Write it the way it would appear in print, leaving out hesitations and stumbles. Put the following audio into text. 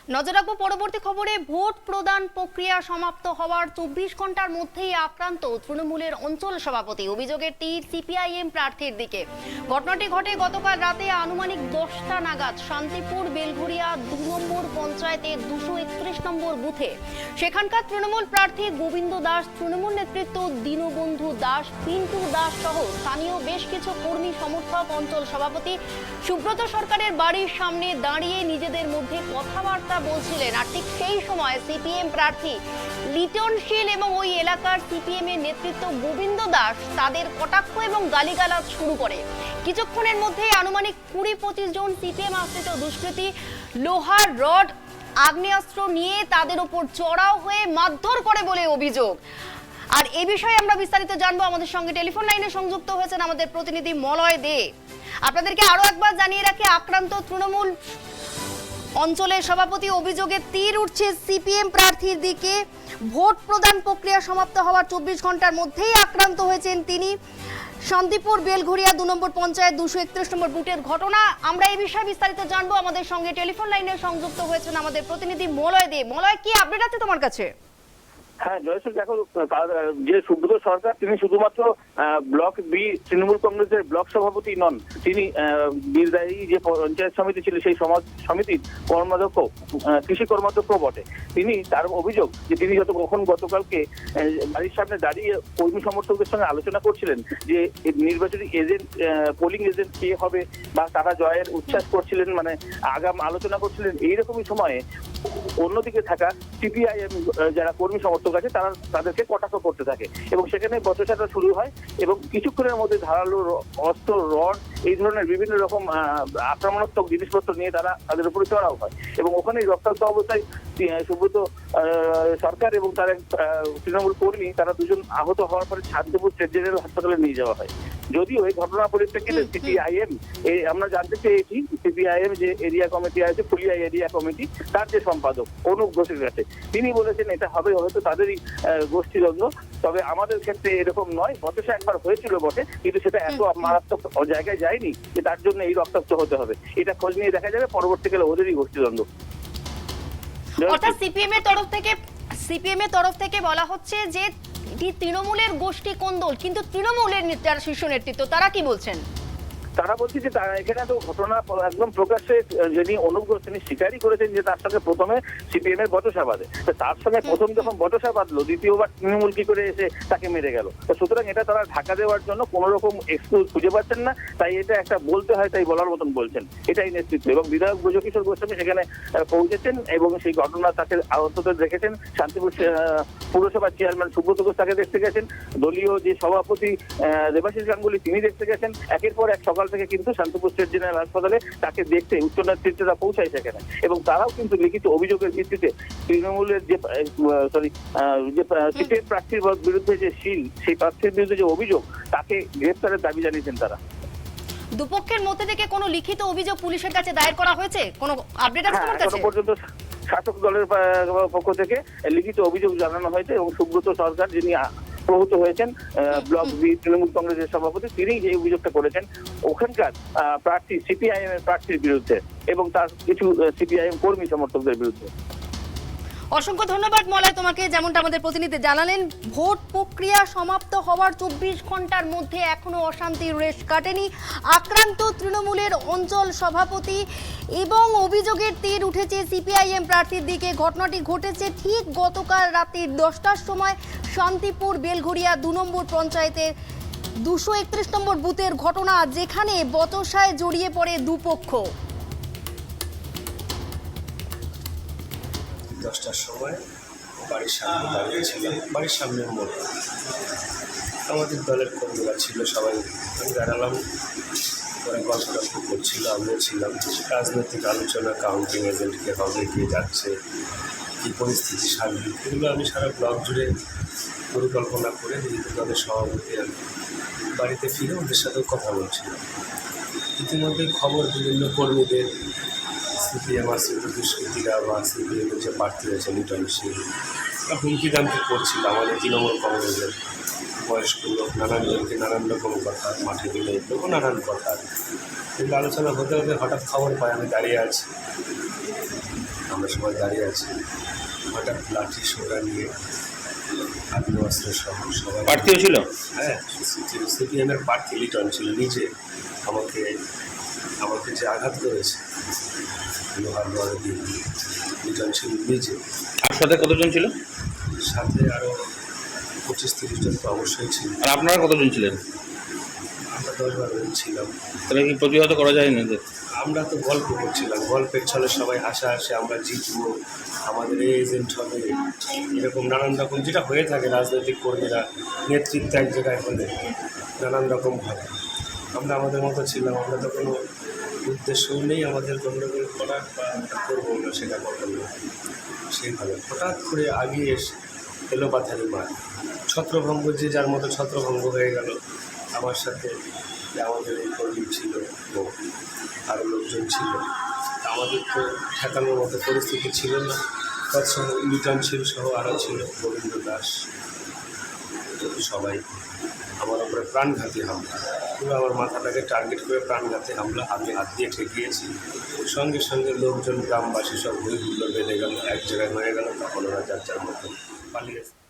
নজর রাখবো পরবর্তী খবরে। ভোট প্রদান প্রক্রিয়া সমাপ্ত হওয়ার 24 ঘন্টার মধ্যেই আক্রান্ত তৃণমূলের অঞ্চল সভাপতি। অভিযোগের তীর সিপিআইএম প্রার্থীর দিকে। ঘটনাটি ঘটে গতকাল রাতে আনুমানিক 10টা নাগাদ শান্তিপুর বেলঘরিয়া 2 নম্বর পঞ্চায়েতের 231 নম্বর বুথে। সেখানকার তৃণমূল প্রার্থী গোবিন্দ দাস, তৃণমূল নেতৃত্ব দীনবন্ধু দাস, পিন্টু দাস সহ স্থানীয় বেশ কিছু কর্মী সমর্থক অঞ্চল সভাপতি সুব্রত সরকারের বাড়ির সামনে দাঁড়িয়ে নিজেদের মধ্যে কথাবার্তা বলছিলেন। আর ঠিক সেই সময় সিপিএম প্রার্থী লিটনশীল এবং ওই এলাকার সিপিএম এর নেতৃত্ব গোবিন্দ দাস তাদের কটাক্ষ এবং গালিগালাজ শুরু করে। কিছুক্ষণের মধ্যেই আনুমানিক 20-25 জন সিপিএম আশ্রিত দুষ্কৃতী লোহার রড, আগ্নেয়াস্ত্র নিয়ে তাদের উপর চড়াও হয়ে মারধর করে বলে অভিযোগ। আর এই বিষয়ে আমরা বিস্তারিত জানবো। আমাদের সঙ্গে টেলিফোন লাইনে সংযুক্ত হয়েছেন আমাদের প্রতিনিধি মলয় দে। আপনাদেরকে আরো একবার জানিয়ে রাখি, আক্রান্ত তৃণমূল অঞ্চলের সভাপতি। অভিযোগের তীর উঠছে সিপিএম প্রার্থীর দিকে। ভোট প্রদান প্রক্রিয়া সমাপ্ত হওয়ার 24 ঘন্টার মধ্যেই আক্রান্ত হয়েছেন তিনি। শান্তিপুর বেলঘরিয়া 2 নম্বর পঞ্চায়েত 231 নম্বর বুথের ঘটনা। আমরা এই বিষয়ে বিস্তারিত জানবো। আমাদের সঙ্গে টেলিফোন লাইনে সংযুক্ত হয়েছেন আমাদের প্রতিনিধি মলয় দে। মলয়, কি আপডেট আছে তোমার কাছে? হ্যাঁ জয়শ্রী, দেখো যে সুব্রত সরকার তিনি শুধুমাত্র ব্লক বি তৃণমূল কংগ্রেসের ব্লক সভাপতি নন, তিনি বীরদায়ী যে পঞ্চায়েত সমিতি ছিল সেই সমাজ সমিতির কর্মাধ্যক্ষ, কৃষি কর্মাধ্যক্ষ বটে। তিনি তার অভিযোগ যে তিনি গতকালকে বাড়ির সামনে দাঁড়িয়ে কর্মী সমর্থকদের সঙ্গে আলোচনা করছিলেন যে নির্বাচনী এজেন্ট, পোলিং এজেন্ট কে হবে বা তারা জয়ের উচ্ছ্বাস করছিলেন, মানে আগাম আলোচনা করছিলেন। এইরকমই সময়ে অন্যদিকে থাকা সিপিআইএম যারা কর্মী সমর্থক আছে তারা তাদেরকে কটাক্ষ করতে থাকে এবং সেখানে বচসাটা শুরু হয় এবং কিছুক্ষণের মধ্যে ধারালো অস্ত্র, রড, এই ধরনের বিভিন্ন রকম আক্রমণাত্মক জিনিসপত্র নিয়ে তারা তাদের উপরে চড়াও হয় এবং ওখানেই রক্তাক্ত অবস্থায় সুব্রত সরকার এবং তার তৃণমূল কর্মী তারা দুজন আহত হওয়ার পরে শান্তিপুর স্টেট জেনারেল হাসপাতালে নিয়ে যাওয়া হয়। যদিও এই ঘটনার পরিপ্রেক্ষিতে সিপিআইএম, আমরা জানতে চেয়েছি সিপিআইএম যে এরিয়া কমিটি আছে, ফুলিয়া এরিয়া কমিটি, তার যে সম্পাদক অনুপ ঘোষের কাছে, তিনি বলেছেন এটা হবে হয়তো তাদেরই গোষ্ঠীদ্বন্দ্ব, তবে আমাদের ক্ষেত্রে এরকম নয়। বচসা একবার হয়েছিল বটে, কিন্তু সেটা এত মারাত্মক জায়গায় যায়নি যে তার জন্য এই রক্তাক্ত হতে হবে। এটা খোঁজ নিয়ে দেখা যাবে পরবর্তীকালে ওদেরই গোষ্ঠীদ্বন্দ্ব। অর্থাৎ সিপিএম এর তরফ থেকে বলা হচ্ছে যে এটি তৃণমূলের গোষ্ঠী কোন্দল, কিন্তু তৃণমূলের যারা শীর্ষ নেতৃত্ব তারা কি বলছেন? তারা বলছে যে এখানে তো ঘটনা একদম প্রকাশ্যে যিনি অনুপ ঘোষ তিনি স্বীকারই করেছেন যে তার সঙ্গে প্রথমে সিপিএম এর বচসা বাঁধে। তার সঙ্গে প্রথম যখন বচসা বাঁধলো, দ্বিতীয়বার তৃণমূল কি করে এসে তাকে মেরে গেল। সুতরাং এটা তারা ঢাকা দেওয়ার জন্য কোন রকম এক্সকিউজ খুঁজে পাচ্ছেন না, তাই এটা একটা বলতে হয় তাই বলার মতন বলছেন, এটাই নেতৃত্ব। এবং বিধায়ক ব্রজকিশোর গোস্বামী সেখানে পৌঁছেছেন এবং সেই ঘটনা তাকে আহত দেখেছেন। শান্তিপুর পুরসভার চেয়ারম্যান সুব্রত ঘোষ তাকে দেখতে গেছেন, দলীয় যে সভাপতি দেবাশিস গাঙ্গুলি তিনি দেখতে গেছেন। একের পর এক সকাল থেকে কিন্তু শান্তিপুর স্টেট জেনারেল হাসপাতালে তাকে দেখতে উচ্চ নেতৃত্বরা পৌঁছায় সেখানে এবং তারাও কিন্তু লিখিত অভিযোগের ভিত্তিতে তৃণমূলের যে সিপিএম প্রার্থীর বিরুদ্ধে যে সেই প্রার্থীর বিরুদ্ধে যে অভিযোগ তাকে গ্রেফতারের দাবি জানিয়েছেন তারা। দুপক্ষের মধ্যে থেকে কোনো লিখিত অভিযোগ পুলিশের কাছে দায়ের করা হয়েছে? কোনো আপডেট আছে তোমার কাছে? এখনো পর্যন্ত শাসক দলের পক্ষ থেকে লিখিত অভিযোগ জানানো হয়েছে এবং সুব্রত সরকার যিনি প্রহত হয়েছেন ব্লক বি তৃণমূল কংগ্রেসের সভাপতি, তিনি এই অভিযোগটা করেছেন ওখানকার প্রার্থী সিপিআইএম এর প্রার্থীর বিরুদ্ধে এবং তার কিছু সিপিআইএম কর্মী সমর্থকদের বিরুদ্ধে। অসংখ্য ধন্যবাদ মলয় তোমাকে, যেমনটা আমাদের প্রতিনিধি জানালেন। ভোট প্রক্রিয়া সমাপ্ত হওয়ার 24 ঘন্টার মধ্যে এখনো অশান্তির রেশ কাটেনি। আক্রান্ত তৃণমূলের অঞ্চল সভাপতি এবং অভিযোগের তীর উঠেছে সিপিআইএম প্রার্থীর দিকে। ঘটনাটি ঘটেছে ঠিক গতকাল রাতে 10টার সময় শান্তিপুর বেলঘরিয়া 2 নম্বর পঞ্চায়েতের 231 নম্বর বুথের ঘটনা, যেখানে বচসায় জড়িয়ে পড়ে দুপক্ষ। 10টার সময় বাড়ির সামনে দাঁড়িয়েছিলাম, বাড়ির সামনের মোড় আমাদের দলের কর্মীরা ছিল, সবাই আমি দাঁড়ালাম, ওরা গল্প করছিল, আমিও ছিলাম। রাজনৈতিক আলোচনা, কাউন্টিং এজেন্টকে হবে, গিয়ে যাচ্ছে, কী পরিস্থিতি সার্বিক, এগুলো আমি সারা ব্লক জুড়ে পরিকল্পনা করে দলের সভাপতি বাড়িতে ফিরে ওদের সাথেও কথা বলছিলাম। ইতিমধ্যে খবর বিভিন্ন কর্মীদের সিপিএম আশ্রিত দুষ্কৃতীরা বা সিপিএমের যে প্রার্থী হয়েছে লিটনশীল হুমকি দামকে করছিল আমাদের তৃণমূল কংগ্রেসের বয়স্ক লোক, নানান জনকে নানান রকম কথা, মাঠে দিলে লোকও নানান কথা। কিন্তু আলোচনা হতে হতে হঠাৎ খবর পাই আমি দাঁড়িয়ে আছি, আমরা আমরা সবাই দাঁড়িয়ে আছি, হঠাৎ লাঠি সোটা নিয়ে আগ্নেয়াস্ত্র সহ সবাই প্রার্থীও ছিল? হ্যাঁ, সিপিএমের প্রার্থী লিটন ছিল নিজে। আমাকে আমাকে যে আঘাত করেছে লোহার রড দিয়ে, লিটন ছিল নিজে। আর সাথে কতজন ছিল? সাথে আরও 25-30 জন তো অবশ্যই ছিল। আর আপনারা কতজন ছিলেন? আমরা 10-12 জন ছিলাম। তাহলে কি প্রতিহত করা যায়নি যে? আমরা তো গল্প করছিলাম, গল্পের ছলে সবাই হাসে আমরা জিতবো, আমাদের এজেন্ট হবে, এরকম নানান রকম যেটা হয়ে থাকে রাজনৈতিক কর্মীরা নেতৃত্ব এক জায়গায় হলে নানান রকম হয়। আমরা আমাদের মতো ছিলাম, আমরা তো কোনো উদ্দেশ্যও নেই আমাদের গণ্ডগোল করার বা করবো না সেটা করবো না। সেইভাবে হঠাৎ করে আগিয়ে এসে এলো পাথারি মার ছত্রভঙ্গ, যে যার মতো ছত্রভঙ্গ হয়ে গেল। আমার সাথে আমাদের এই কর্মী ছিল ও আরও লোকজন ছিল, আমাদের তো ঠেকানোর মতো পরিস্থিতি ছিল না। তৎসঙ্গে লিটন ছিল সহ আরও ছিল গোবিন্দ দাস, সবাই আমার উপরে প্রাণঘাতী হামলা, পুরো আমার মাথাটাকে টার্গেট করে প্রাণঘাতী হামলা। আমি হাত দিয়ে ঠেকিয়েছি, সঙ্গে সঙ্গে লোকজন গ্রামবাসী সব হই হুল্লোড় বেঁধে গেল, এক জায়গায় হয়ে গেল। তখন ওরা যার যার মতো পালিয়েছে।